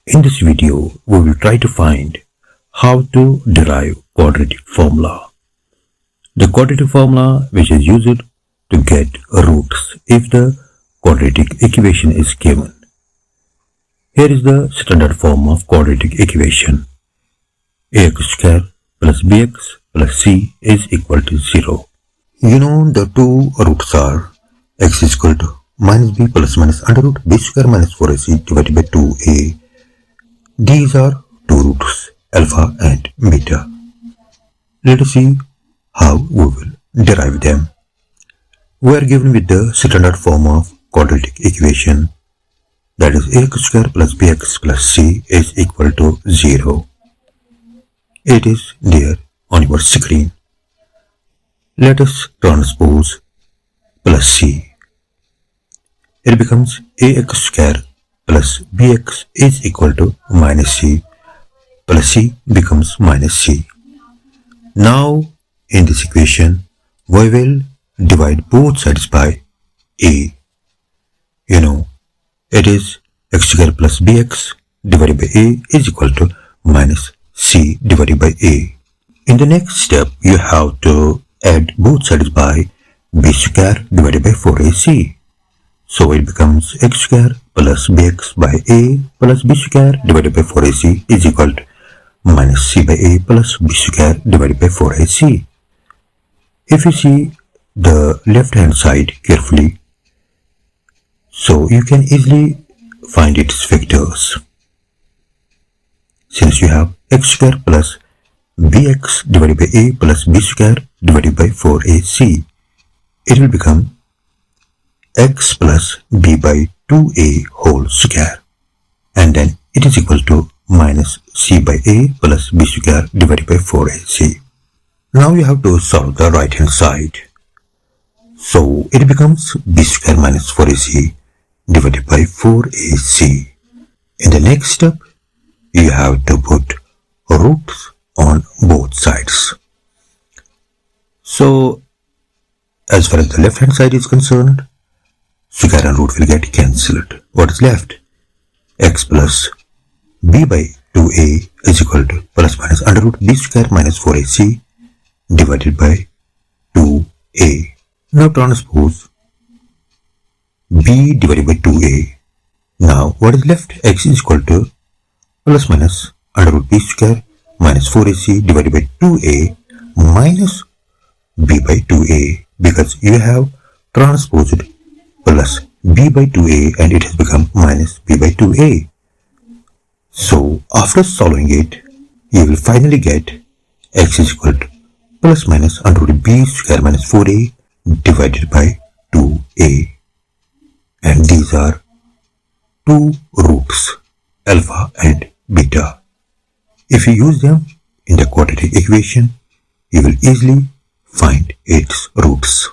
In this video, we will try to find how to derive quadratic formula. The quadratic formula which is used to get roots if the quadratic equation is given. Here is the standard form of quadratic equation. Ax square plus bx plus c is equal to 0. You know the two roots are x is equal to minus b plus minus under root b square minus 4ac divided by 2a. These are two roots, alpha and beta. Let us see how we will derive them. We are given with the standard form of quadratic equation, that is ax square plus bx plus c is equal to 0. It is there on your screen. Let us transpose plus c. It becomes ax square plus bx is equal to minus c plus c becomes minus c. Now in this equation we will divide both sides by a. You know it is x square plus bx divided by a is equal to minus c divided by a. In the next step you have to add both sides by b square divided by 4ac. So it becomes x square plus bx by a plus b square divided by 4ac is equal to minus c by a plus b square divided by 4ac. If you see the left hand side carefully, so you can easily find its vectors. Since you have x square plus bx divided by a plus b square divided by 4ac, it will become x plus b by 2a whole square, and then it is equal to minus c by a plus b square divided by 4ac. Now you have to solve the right hand side. So it becomes b square minus 4ac divided by 4ac. In the next step, you have to put roots on both sides. So as far as the left hand side is concerned, square and root will get cancelled. What is left? X plus b by 2a is equal to plus minus under root b square minus 4ac divided by 2a. Now transpose b divided by 2a. Now what is left? X is equal to plus minus under root b square minus 4ac divided by 2a minus b by 2a, because you have transposed plus b by 2a and it has become minus b by 2a. So after solving it, you will finally get x is equal to plus minus under root b square minus 4a divided by 2a. And these are two roots, alpha and beta. If you use them in the quadratic equation, you will easily find its roots.